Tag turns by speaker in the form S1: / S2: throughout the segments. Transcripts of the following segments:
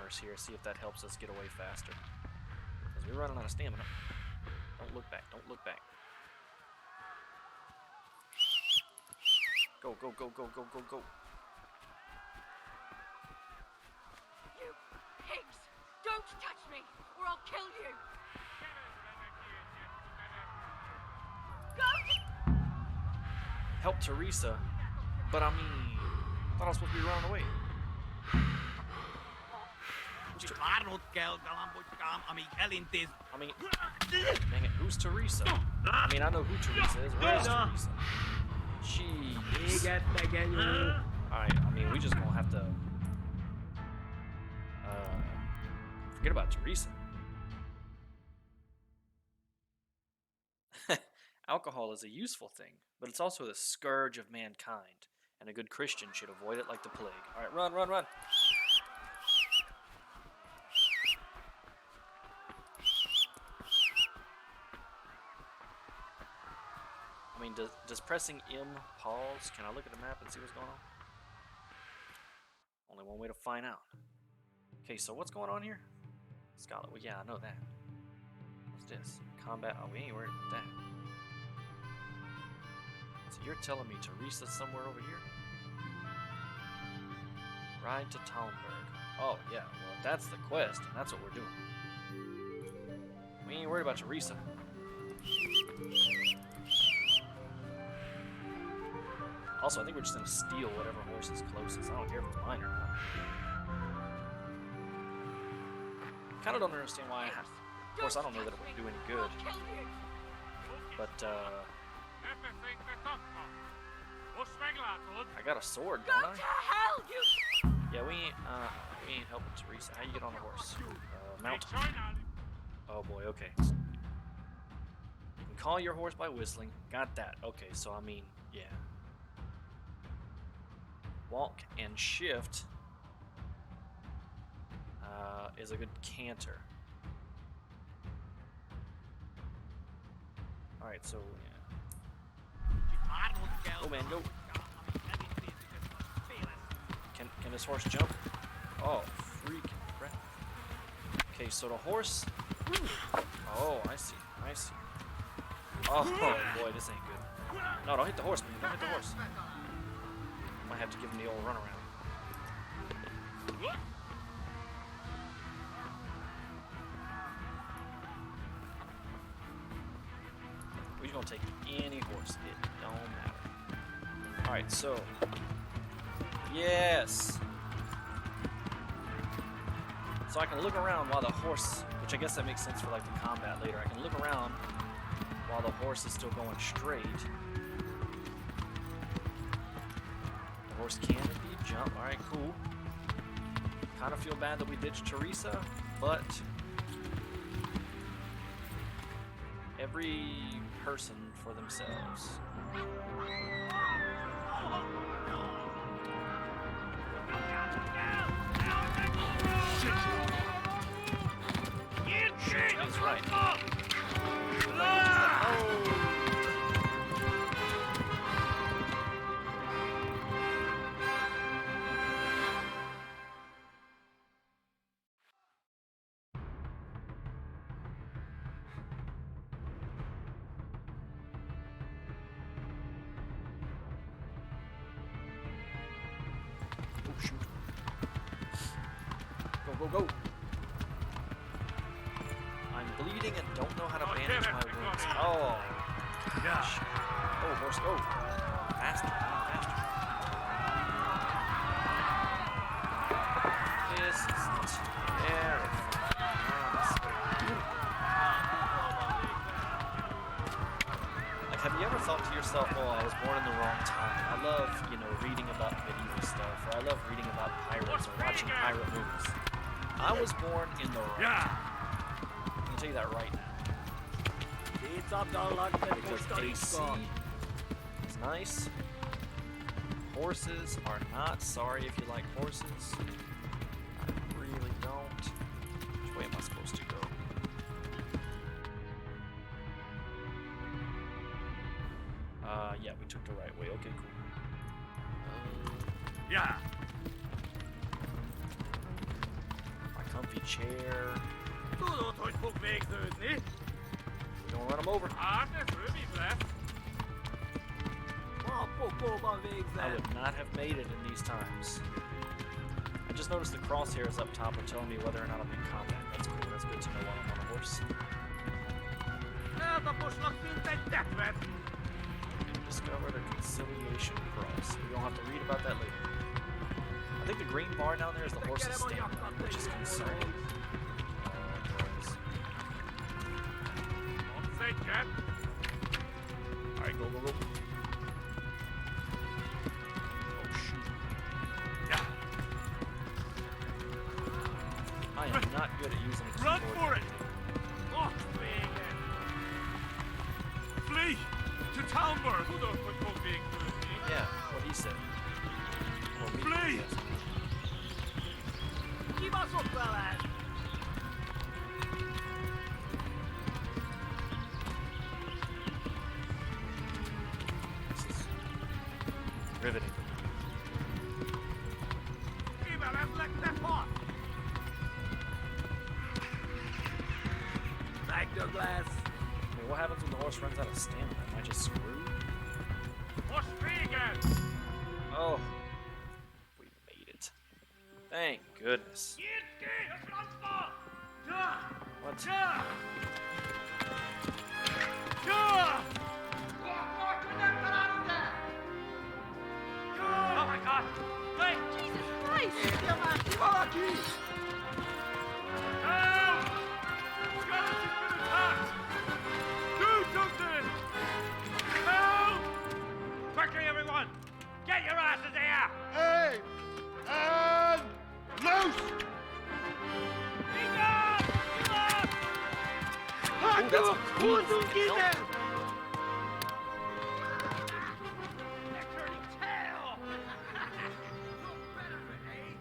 S1: horse here, see if that helps us get away faster. Because we're running out of stamina. Don't look back, don't look back. Go, go, go, go, go, go, go.
S2: You pigs! Don't touch me, or I'll kill you! Go!
S1: Help Teresa, but I mean, I thought I was supposed to be running away. I mean, dang it, who's Teresa? I mean, I know who Teresa is. Where's Teresa? Jeez. Alright, I mean, we just gonna have to forget about Teresa. Alcohol is a useful thing, but it's also the scourge of mankind, and a good Christian should avoid it like the plague. Alright, run, run, run! I mean, does pressing M pause? Can I look at the map and see what's going on? Only one way to find out. Okay, so what's going on here? Scarlet, well, yeah, I know that. What's this? Combat, oh, we ain't worried about that. So you're telling me Teresa's somewhere over here? Ride to Talmberg. Oh, yeah, well, if that's the quest, and that's what we're doing. We ain't worried about Teresa. Also, I think we're just gonna steal whatever horse is closest. I don't care if it's mine or not. Kind of don't understand why. Of course, I don't know that it would do any good. But I got a sword, don't I?
S2: Go to hell, you!
S1: Yeah, we ain't helping Teresa. How you get on the horse? Mount. Oh boy. Okay. You can call your horse by whistling. Got that. Okay. So I mean, yeah. Walk and shift is a good canter. Alright, so yeah. Oh man, go. Can this horse jump? Oh, freaking crap. Okay, so the horse. Oh, I see. I see. Oh boy, this ain't good. No, don't hit the horse, man. Don't hit the horse. Might have to give him the old runaround. We're gonna take any horse. It don't matter. Alright, so. Yes! So I can look around while the horse, which I guess that makes sense for like the combat later. I can look around while the horse is still going straight. Horse can indeed jump. Alright, cool. Kind of feel bad that we ditched Teresa, but every person for themselves. That's right. Oh! Shoot. Go, go, go. I'm bleeding and don't know how to bandage my wounds. Oh, gosh. Oh, horse, go. Faster, faster. This is terrifying. Like, have you ever thought to yourself, oh, I was born in the wrong time? I love, reading about medieval stuff, or I love reading about pirates or watching pirate movies. I was born in the wrong time. I can tell you that right now. Because AC is nice. Horses are not. Sorry if you like horses. I really don't. Which way am I supposed to go? Yeah, we took the right way. Okay, cool. Yeah. My chair.
S3: Tudod, hogy fog végződni?
S1: Don't run him over.
S3: Hát ez rövid lesz. A pokóban
S1: I
S3: végzett.
S1: would not have made it in these times. I just noticed the crosshairs up top are telling me whether or not I'm in combat. That's cool. That's good to know while I'm on a horse.
S3: Eltaposlak, mint egy tetvet.
S1: Discovered a conciliation cross. We don't have to read about that later. I think the green bar down there is the horse's stamina, which is concerning.
S3: Mondsz egyet?
S1: Alright, go, go, go. Oh, shoot. I am not good at using a
S3: Run
S1: keyboard.
S3: for it! Most vége! Flee! To Talmber! Tudod, hogy fog végződni.
S1: Yeah, what he said. Well, me,
S3: Flee!
S1: yes.
S3: Kibaszott veled!
S1: This is riveting.
S3: Kivelezlek, te fasz! Megdög lesz!
S1: I mean, what happens when the horse runs out of stamina? Am I just screwed?
S3: Most véged!
S1: Oh, we made it. Thank goodness.
S3: Nyitd ki a francba! Ja!
S1: What?
S3: Ja! Ja! Oh my god! Wait!
S2: Jesus Christ!
S3: Érje már ki valaki! Help! Got us been attacked! Do something! Help! Quickly, everyone! Get your asses here!
S4: Hey! And loose!
S3: Enough! Enough!
S1: Ooh, that's a cool looking helmet.
S3: They're turning tail! No better, eh?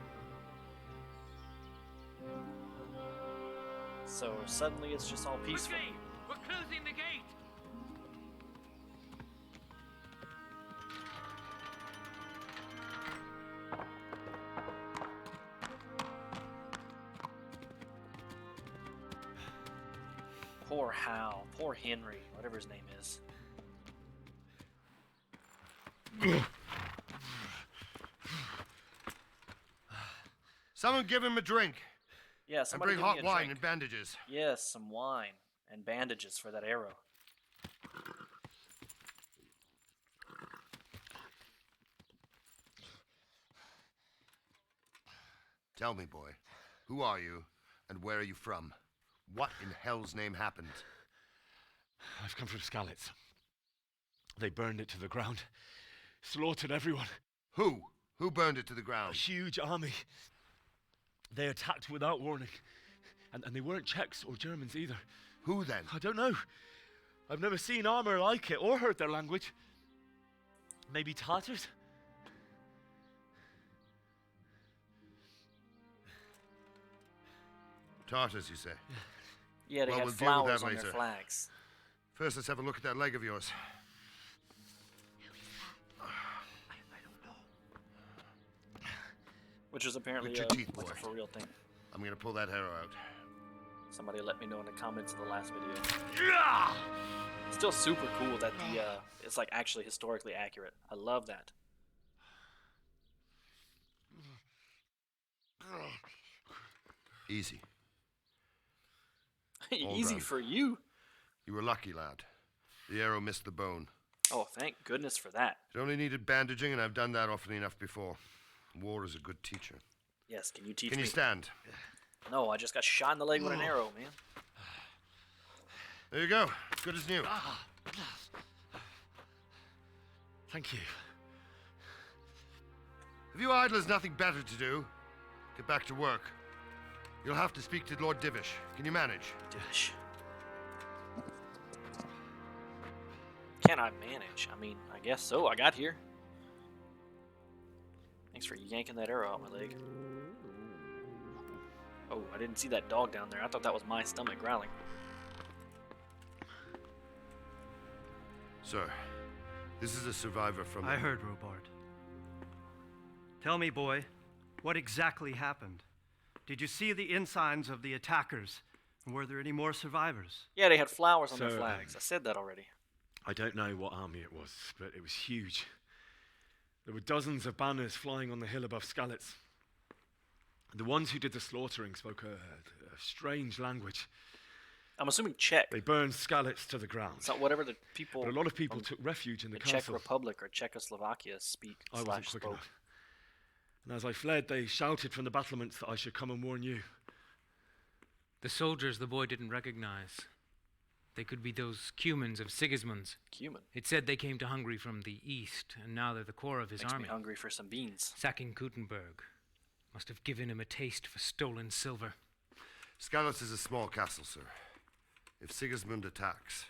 S1: So suddenly it's just all peaceful.
S3: Quickly! We're closing the gate!
S1: Poor Hal. Poor Henry. Whatever his name is.
S4: Someone give him a drink.
S1: Yeah,
S4: And
S1: somebody
S4: bring
S1: give me
S4: hot
S1: a
S4: wine
S1: drink.
S4: and bandages.
S1: Yes, some wine and bandages for that arrow.
S4: Tell me, boy, who are you and where are you from? What in hell's name happened?
S5: I've come from Skalitz. They burned it to the ground, slaughtered everyone.
S4: Who? Who burned it to the
S5: A
S4: ground?
S5: huge army. They attacked without warning. And they weren't Czechs or Germans either.
S4: Who then?
S5: I don't know. I've never seen armor like it or heard their language. Maybe Tatars?
S4: Tartars, you say?
S1: Yeah, they
S4: Well,
S1: had
S4: we'll deal with
S1: flowers
S4: that
S1: on their
S4: later.
S1: flags.
S4: First, let's have a look at that leg of yours.
S1: Which was apparently
S4: With your teeth,
S1: like a
S4: boy.
S1: for real thing.
S4: I'm gonna pull that arrow out.
S1: Somebody let me know in the comments of the last video.
S3: Yeah!
S1: Still super cool that the it's like actually historically accurate. I love that.
S4: Easy.
S1: Easy
S4: done.
S1: for you.
S4: You were lucky, lad. The arrow missed the bone.
S1: Oh, thank goodness for that.
S4: It only needed bandaging, and I've done that often enough before. War is a good teacher.
S1: Yes, can you teach
S4: Can
S1: me?
S4: you stand?
S1: No, I just got shot in the leg with an arrow, man.
S4: There you go. Good as new.
S5: Thank you.
S4: If you idlers nothing better to do, get back to work. You'll have to speak to Lord Divish. Can you manage?
S1: Dish. Can I manage? I mean, I guess so. I got here. Thanks for yanking that arrow out my leg. Oh, I didn't see that dog down there. I thought that was my stomach growling.
S4: Sir, this is a survivor from...
S6: I heard, Robart. Tell me, boy, what exactly happened? Did you see the ensigns of the attackers? And were there any more survivors?
S1: Yeah, they had flowers on their
S5: So,
S1: flags. I said that already.
S5: I don't know what army it was, but it was huge. There were dozens of banners flying on the hill above Skalitz. The ones who did the slaughtering spoke a strange language.
S1: I'm assuming Czech.
S5: They burned Skalitz to the ground.
S1: It's not whatever the people.
S5: But a lot of people
S1: from
S5: took refuge in the
S1: the Czech
S5: castle.
S1: Republic or Czechoslovakia speak
S5: I wasn't
S1: /
S5: quick
S1: spoke.
S5: enough. And as I fled, they shouted from the battlements that I should come and warn you.
S7: The soldiers the boy didn't recognize. They could be those Cumans of Sigismund's.
S1: Cumin.
S7: It said they came to Hungary from the east, and now they're the core of his
S1: Makes
S7: army.
S1: me hungry for some beans.
S7: Sacking Gutenberg must have given him a taste for stolen silver.
S4: Skalitz is a small castle, sir. If Sigismund attacks,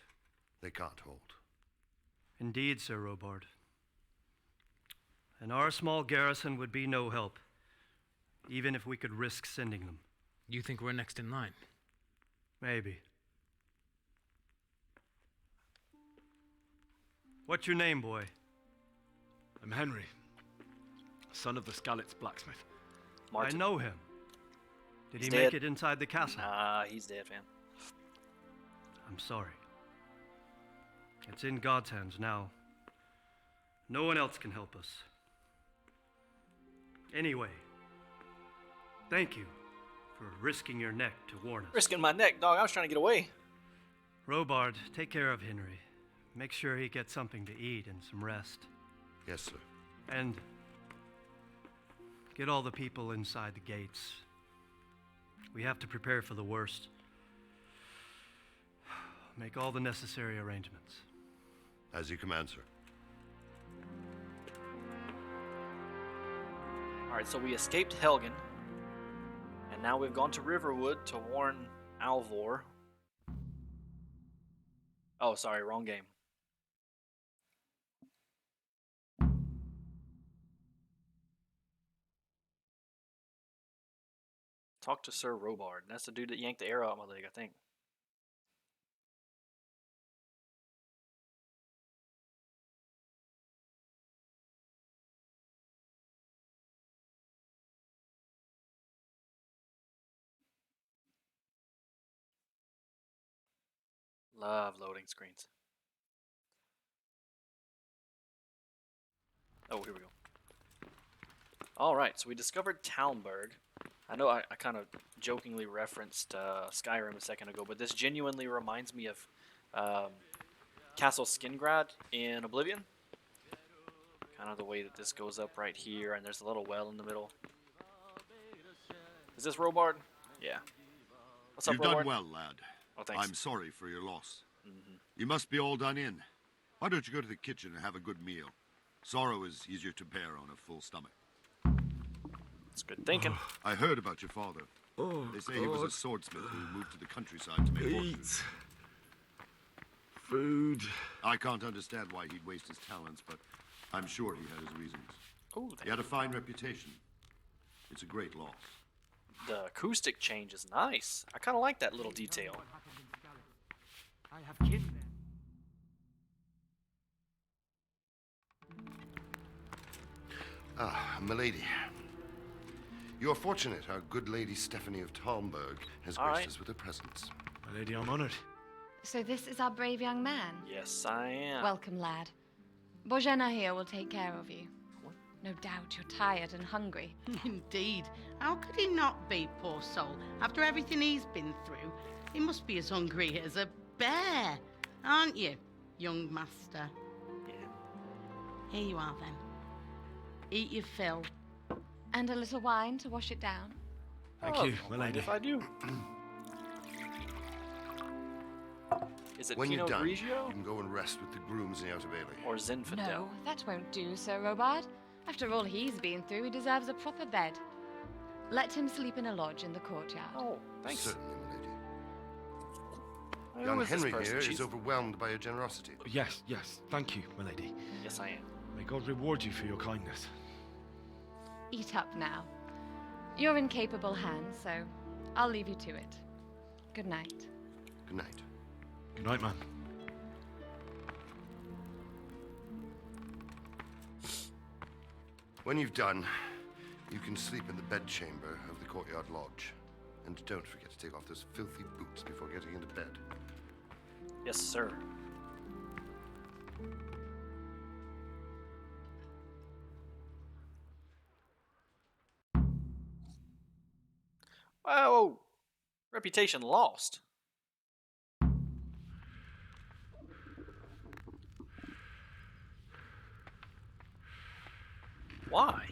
S4: they can't hold.
S6: Indeed, Sir Robard. And our small garrison would be no help, even if we could risk sending them.
S7: You think we're next in line?
S6: Maybe. What's your name, boy?
S5: I'm Henry, son of the Skalitz blacksmith.
S1: Martin.
S6: I know him. Did
S1: He's
S6: he make
S1: dead.
S6: it inside the castle?
S1: Nah, he's dead, man.
S6: I'm sorry. It's in God's hands now. No one else can help us. Anyway, thank you for risking your neck to warn us.
S1: Risking my neck, dog. I was trying to get away.
S6: Robard, take care of Henry. Make sure he gets something to eat and some rest.
S4: Yes, sir.
S6: And get all the people inside the gates. We have to prepare for the worst. Make all the necessary arrangements.
S4: As you command, sir.
S1: Alright, so we escaped Helgen. And now we've gone to Riverwood to warn Alvor. Oh, sorry, wrong game. Talk to Sir Robard. That's the dude that yanked the arrow out of my leg, I think. Love loading screens. Oh, here we go. Alright, so we discovered Talmberg. I know I kind of jokingly referenced Skyrim a second ago, but this genuinely reminds me of Castle Skingrad in Oblivion. Kind of the way that this goes up right here, and there's a little well in the middle. Is this Robard? Yeah. What's up,
S8: You've
S1: Robard?
S8: done well, lad.
S1: Oh, thanks.
S8: I'm sorry for your loss. You must be all done in. Why don't you go to the kitchen and have a good meal? Sorrow is easier to bear on a full stomach.
S1: That's good thinking.
S8: I heard about your father. They say he was a swordsmith who moved to the countryside to make fortunes.
S5: Food.
S8: I can't understand why he'd waste his talents, but I'm sure he had his reasons.
S1: Oh,
S8: He had a fine reputation. It's a great loss.
S1: the acoustic change is nice. I kind of like that little detail.
S3: I have kin there.
S4: Ah, milady. You are fortunate our good lady Stephanie of Talmberg has
S1: All
S4: graced
S1: right.
S4: us with her presence.
S5: My lady, I'm honored.
S9: So this is our brave young man?
S1: Yes, I am.
S9: Welcome, lad. Bozhena here will take care of you. No doubt you're tired and hungry.
S10: Indeed. How could he not be, poor soul? After everything he's been through, he must be as hungry as a bear, aren't you, young master?
S1: Yeah.
S10: Here you are, then. Eat your fill.
S9: And a little wine to wash it down.
S5: Thank
S1: Oh,
S5: you,
S1: don't
S5: my
S1: mind
S5: lady.
S1: if I do. Is it
S4: When
S1: Pinot
S4: you're done, you
S1: Grigio
S4: can go and rest with the grooms in the Outer Bailey.
S1: or Zinfandel?
S9: No, that won't do, Sir Robard. After all he's been through, he deserves a proper bed. Let him sleep in a lodge in the courtyard.
S1: Oh, thanks.
S4: Certainly, milady.
S1: Who
S4: Young
S1: is this
S4: Henry
S1: person?
S4: here
S1: She's-
S4: is overwhelmed by your generosity.
S5: Yes, yes. Thank you, my lady.
S1: Yes, I am.
S5: May God reward you for your kindness.
S9: Eat up now. You're in capable hands, so I'll leave you to it. Good night.
S4: Good night.
S5: Good night, man.
S4: When you've done, You can sleep in the bedchamber of the courtyard lodge. And don't forget to take off those filthy boots before getting into bed.
S1: Yes, sir. Whoa! Reputation lost. Why?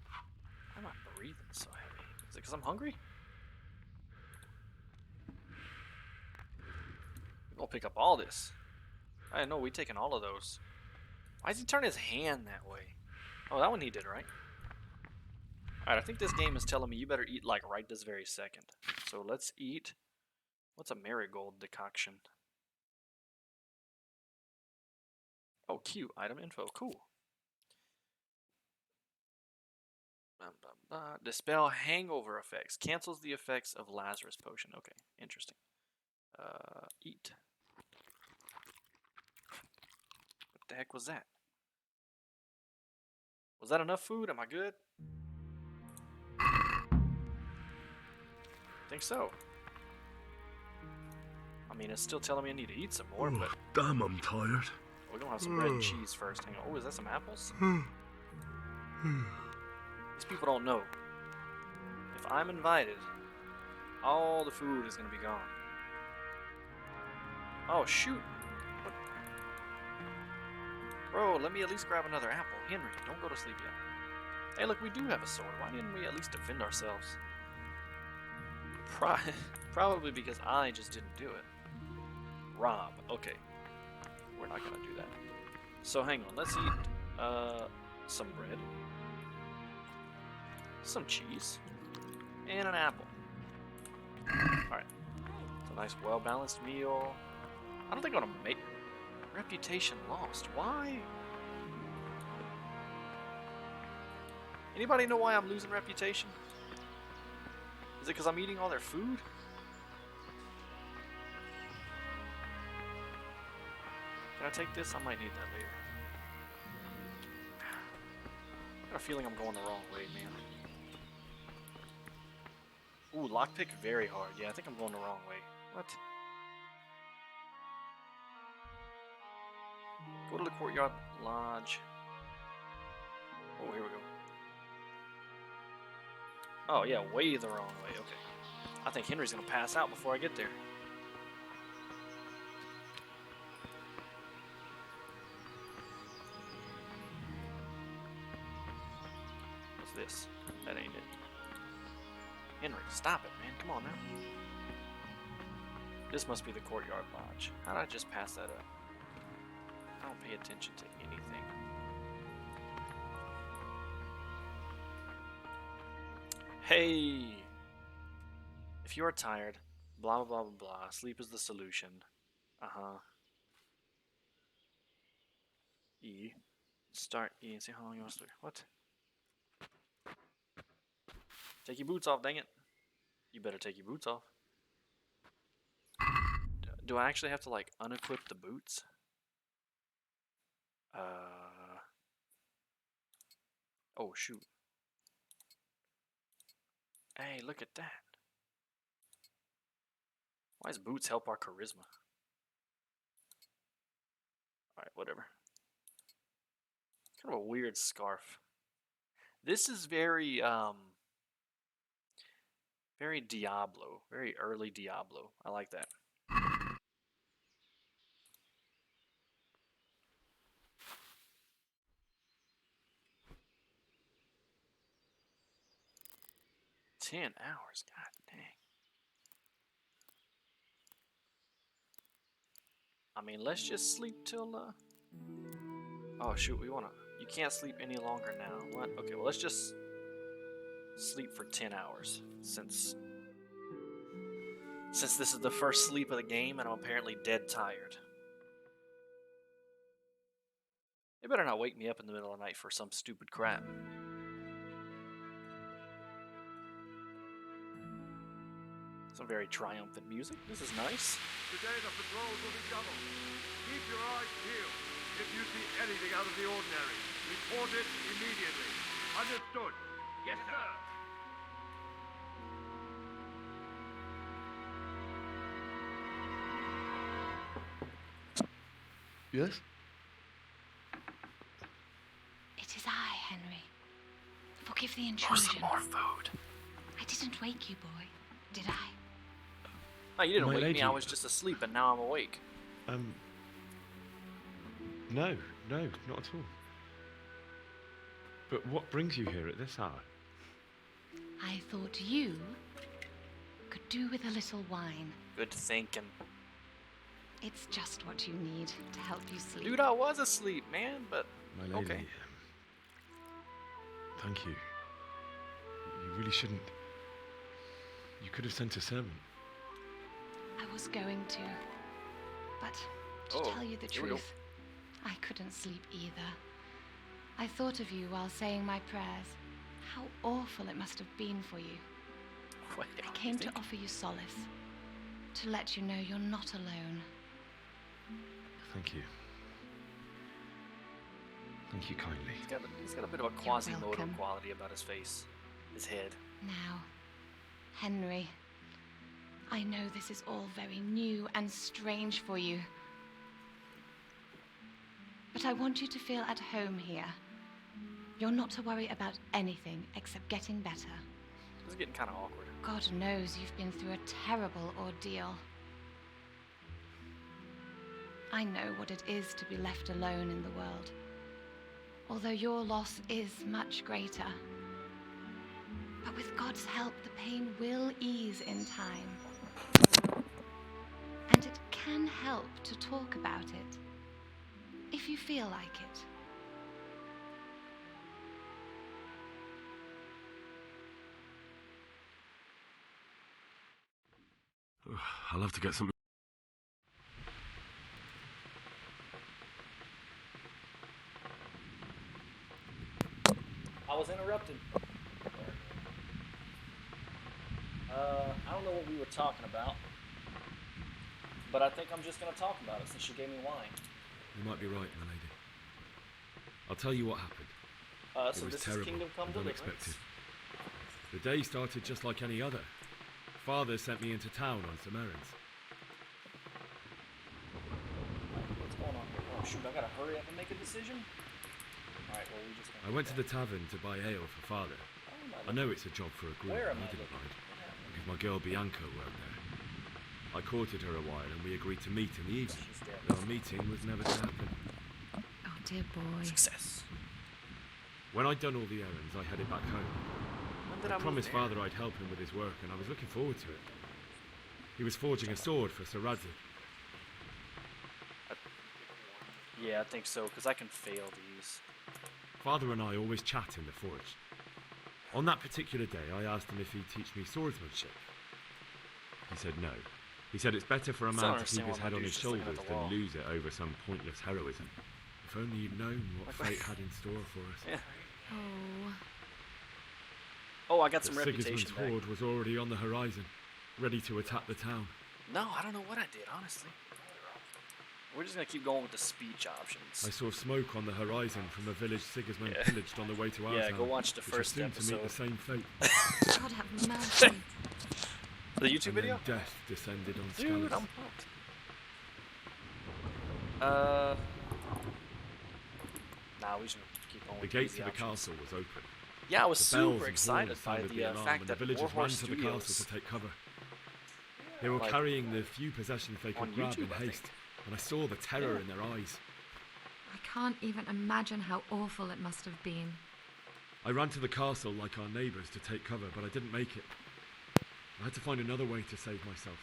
S1: Why am I breathing so heavy? Is it because I'm hungry? I'm gonna pick up all this. I didn't know we taking all of those. Why does he turn his hand that way? Oh, that one he did, right? Alright, I think this game is telling me you better eat like right this very second. So let's eat. What's a marigold decoction? Oh, cute. Item info. Cool. Dispel hangover effects. Cancels the effects of Lazarus potion. Okay, interesting. Eat. What the heck was that? Was that enough food? Am I good? Think so. I mean, it's still telling me I need to eat some more, but
S4: Damn, I'm tired.
S1: we're gonna have some bread and cheese first. Hang on. Oh, is that some apples? These people don't know. If I'm invited, all the food is gonna be gone. Oh, shoot. What? Bro, let me at least grab another apple. Henry, don't go to sleep yet. Hey, look, we do have a sword. Why didn't we at least defend ourselves? Probably because I just didn't do it. Rob. Okay. We're not gonna do that. So hang on. Let's eat some bread, some cheese, and an apple. Alright. It's a nice, well-balanced meal. I don't think I'm gonna make... Reputation lost. Why? Anybody know why I'm losing reputation? Is it because I'm eating all their food? Can I take this? I might need that later. I got a feeling I'm going the wrong way, man. Ooh, lockpick very hard. Yeah, I think I'm going the wrong way. What? Go to the courtyard lodge. Oh, here we go. Oh, yeah, way the wrong way. Okay. I think Henry's gonna pass out before I get there. What's this? That ain't it. Henry, stop it, man. Come on now. This must be the courtyard lodge. How did I just pass that up? I don't pay attention to anything. Hey! If you are tired, blah blah blah blah blah, sleep is the solution. Uh-huh. E. Start E and see how long you want to sleep. What? Take your boots off, dang it. You better take your boots off. Do I actually have to, like, unequip the boots? Oh, shoot. Hey, look at that. Why does boots help our charisma? Alright, whatever. Kind of a weird scarf. This is very, very Diablo. Very early Diablo. I like that. $10. God dang. I mean, let's just sleep till, Oh, shoot, we wanna... You can't sleep any longer now. What? Okay, well, let's just sleep for 10 hours. Since this is the first sleep of the game, and I'm apparently dead tired. They better not wake me up in the middle of the night for some stupid crap. Some very triumphant music. This is nice.
S8: Today the patrols will be doubled. Keep your eyes peeled. If you see anything out of the ordinary,
S3: Report it immediately. Understood. Yes, sir.
S5: Yes?
S9: It is I, Henry. Forgive the intrusion.
S1: More food.
S9: I didn't wake you, boy, did I?
S1: No, you didn't
S5: My
S1: wake
S5: lady.
S1: me. I was just asleep, and now I'm awake.
S5: No, not at all. But what brings you here at this hour?
S9: I thought you could do with a little wine.
S1: Good thinking.
S9: It's just what you need to help you sleep.
S1: Dude, I was asleep, man, but
S5: My lady,
S1: okay.
S5: Thank you. You really shouldn't. You could have sent a servant.
S9: I was going to. But to
S1: Oh,
S9: tell you the
S1: here we go.
S9: truth, I couldn't sleep either. I thought of you while saying my prayers. How awful it must have been for you.
S1: Wait,
S9: I came to offer you solace. To let you know you're not alone.
S5: Thank you. Thank you kindly.
S1: He's got a bit of a Quasimodo
S9: welcome.
S1: quality about his face. His head.
S9: Now, Henry, I know this is all very new and strange for you. But I want you to feel at home here. You're not to worry about anything except getting better.
S1: This is getting kind of awkward.
S9: God knows you've been through a terrible ordeal. I know what it is to be left alone in the world. Although your loss is much greater. But with God's help, the pain will ease in time. And it can help to talk about it, if you feel like it.
S5: I'll have to get something.
S1: I was interrupted. I don't know what we were talking about, but I think I'm just gonna talk about it since she gave me wine.
S5: You might be right, my lady. I'll tell you what happened. It
S1: So
S5: was
S1: this
S5: terrible
S1: is Kingdom Come
S5: and
S1: Deliverance.
S5: unexpected. The day started just like any other. Father sent me into town on some errands.
S1: What's going on here? Oh shoot, I gotta hurry up and make a decision. Alright, well we just
S5: I went to the tavern to buy ale for Father. I know it's a job for a groom,
S1: Where
S5: and
S1: am
S5: I
S1: I
S5: didn't
S1: looking?
S5: mind, because my girl Bianca worked there. I courted her a while and we agreed to meet in the evening,
S1: She's dead.
S5: though our meeting was never to happen.
S9: Oh, dear boy.
S1: Success.
S5: When I'd done all the errands, I headed back home.
S1: When did
S5: I
S1: I move
S5: promised
S1: there?
S5: Father I'd help him with his work, and I was looking forward to it. He was forging a sword for Sir Radzik.
S1: Yeah, I think so, because I can fail these.
S5: Father and I always chat in the forge. On that particular day, I asked him if he'd teach me swordsmanship. He said no. He said it's better for a
S1: Still
S5: man to keep
S1: understand
S5: his
S1: why my
S5: head on
S1: dude's
S5: his
S1: just looking at
S5: shoulders
S1: the wall.
S5: than lose it over some pointless heroism. If only you'd known what fate had in store for us.
S1: Yeah.
S9: Oh.
S1: Oh, I got
S5: That
S1: some reputation
S5: Sigismund's
S1: back.
S5: horde was already on the horizon, ready to attack the town.
S1: No, I don't know what I did, honestly. We're just gonna keep going with the speech options.
S5: I saw smoke on the horizon from a village Sigismund
S1: Yeah.
S5: pillaged on the way to our
S1: Yeah,
S5: town,
S1: go watch the
S5: which
S1: first
S5: was soon to meet the
S1: episode.
S5: same fate.
S9: God have mercy.
S1: The YouTube
S5: And
S1: video?
S5: then death descended on
S1: Dude,
S5: Scalise.
S1: I'm pumped. Nah, we should keep going
S5: The
S1: with
S5: gates
S1: easy
S5: of the
S1: options.
S5: castle was open.
S1: Yeah, I was
S5: The bells
S1: super
S5: and
S1: excited
S5: horns
S1: by
S5: sounded
S1: the
S5: alarm,
S1: fact
S5: and
S1: that
S5: the villagers ran
S1: Warhorse
S5: to the castle
S1: Studios
S5: to take cover. They were
S1: Like,
S5: carrying the few possessions they could
S1: on
S5: grab
S1: YouTube,
S5: in
S1: I think.
S5: haste, and I saw the terror
S1: Yeah.
S5: in their eyes.
S9: I can't even imagine how awful it must have been.
S5: I ran to the castle like our neighbours to take cover, but I didn't make it. I had to find another way to save myself.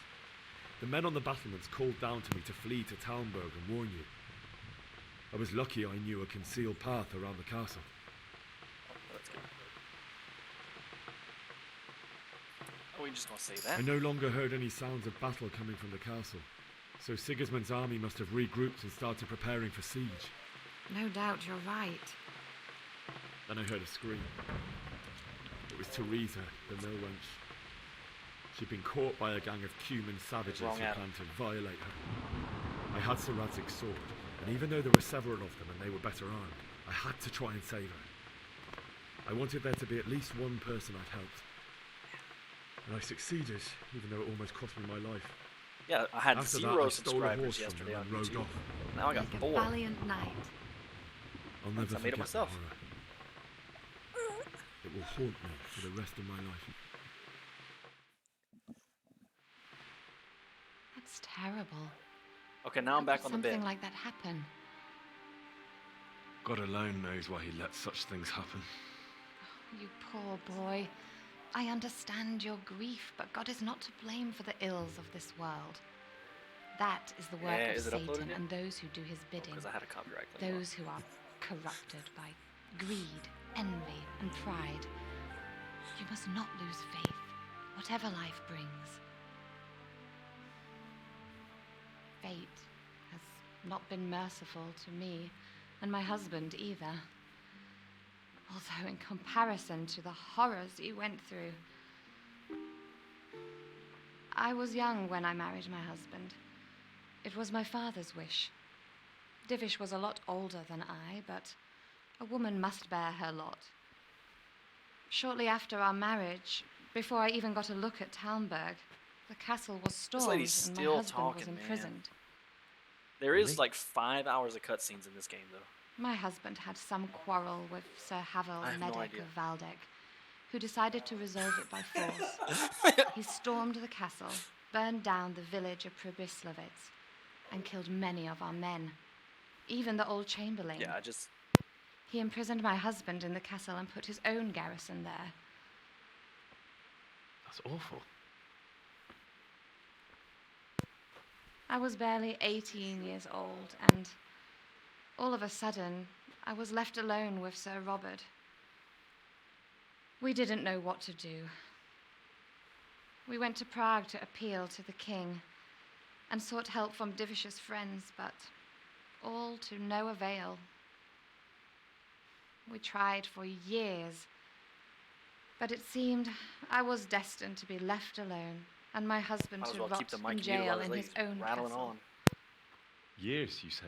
S5: The men on the battlements called down to me to flee to Talmberg and warn you. I was lucky I knew a concealed path around the castle.
S1: Let's go. Oh, we just gonna say
S5: I
S1: that?
S5: no longer heard any sounds of battle coming from the castle, so Sigismund's army must have regrouped and started preparing for siege.
S9: No doubt you're right.
S5: Then I heard a scream. It was Teresa, the mill wench. She'd been caught by a gang of Cuman savages
S1: Wrong
S5: who
S1: ad.
S5: planned to violate her. I had Sir Radzig's sword, and even though there were several of them and they were better armed, I had to try and save her. I wanted there to be at least one person I'd helped. And I succeeded, even though it almost cost me my life.
S1: Yeah, I had
S5: After
S1: 0
S5: that, I stole a horse
S1: subscribers
S5: from
S1: yesterday
S5: them
S1: on
S5: and rode
S1: YouTube.
S5: off.
S1: Now I got
S9: Like a
S1: 4.
S9: valiant knight.
S5: I'll never
S1: I made it
S5: forget
S1: myself.
S5: the horror. It will haunt me for the rest of my life.
S9: That's terrible.
S1: Okay, now I'm
S9: How
S1: back
S9: could
S1: on the bed.
S9: something like that happen?
S5: God alone knows why he lets such things happen.
S9: You poor boy. I understand your grief, but God is not to blame for the ills of this world. That is the work
S1: Yeah,
S9: of
S1: is it uploaded
S9: Satan
S1: yet?
S9: and those who do his bidding.
S1: Because I had a copyright claim.
S9: Those who are corrupted by greed, envy, and pride. You must not lose faith, whatever life brings. Fate has not been merciful to me, and my husband either. Although in comparison to the horrors he went through. I was young when I married my husband. It was my father's wish. Divish was a lot older than I, but a woman must bear her lot. Shortly after our marriage, before I even got a look at Talmberg, the castle was stormed
S1: lady's
S9: and my
S1: still
S9: husband was
S1: talking, man.
S9: imprisoned.
S1: There is
S5: Really?
S1: like 5 hours of cutscenes in this game, though.
S9: My husband had some quarrel with Sir Havel,
S1: I have no
S9: Medic
S1: idea.
S9: of Valdec, who decided to resolve it by force. He stormed the castle, burned down the village of Probislovitz, and killed many of our men, even the old chamberlain.
S1: Yeah, I just...
S9: He imprisoned my husband in the castle and put his own garrison there.
S5: That's awful.
S9: I was barely 18 years old, and all of a sudden, I was left alone with Sir Robert. We didn't know what to do. We went to Prague to appeal to the king and sought help from Divish's friends, but all to no avail. We tried for years, but it seemed I was destined to be left alone and my husband
S1: Might as
S9: to
S1: well
S9: rot
S1: keep the
S9: in
S1: mic muted
S9: jail
S1: while
S9: in
S1: this
S9: his
S1: lady's
S9: own
S1: rattling
S9: castle.
S1: on.
S5: Years, you say?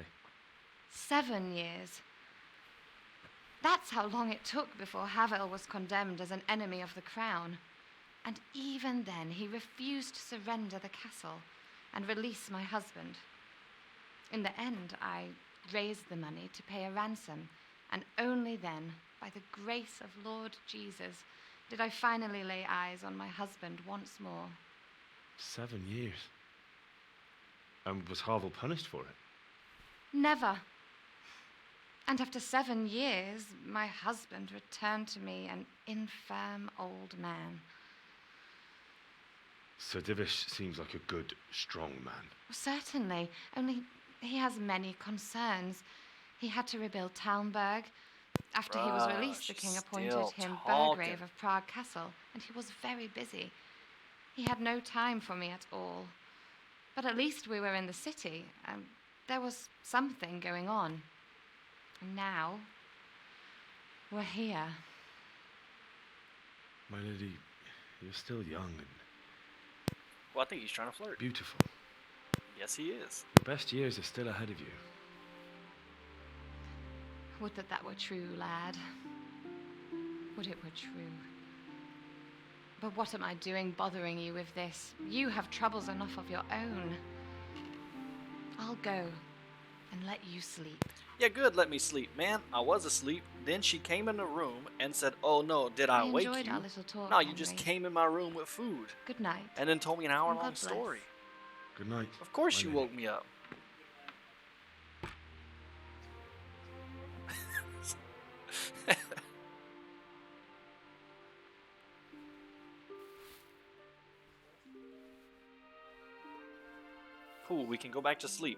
S9: 7 years. That's how long it took before Havel was condemned as an enemy of the crown. And even then, he refused to surrender the castle and release my husband. In the end, I raised the money to pay a ransom, and only then, by the grace of Lord Jesus, did I finally lay eyes on my husband once more.
S5: 7 years. And was Havel punished for it?
S9: Never. And after 7 years, my husband returned to me an infirm old man.
S5: Sir Divish seems like a good, strong man.
S9: Certainly, only he has many concerns. He had to rebuild Talmberg. After he was released, the king appointed him Burgrave of Prague Castle, and he was very busy. He had no time for me at all. But at least we were in the city, and there was something going on. And now, we're here.
S5: My lady, you're still young and
S1: Well, I think he's trying to flirt.
S5: beautiful.
S1: Yes, he is.
S5: Your best years are still ahead of you.
S9: Would that that were true, lad. Would it were true. But what am I doing bothering you with this? You have troubles enough of your own. I'll go and let you sleep.
S1: Yeah, good, let me sleep. Man, I was asleep. Then she came in the room and said, "Oh no, did I wake
S9: enjoyed
S1: you?"
S9: our little talk,
S1: No, you just
S9: Henry.
S1: came in my room with food.
S9: Good night.
S1: And then told me an hour-long
S9: God bless.
S1: story.
S5: Good night.
S1: Of course
S5: my
S1: you
S5: lady.
S1: woke me up. Cool, we can go back to sleep.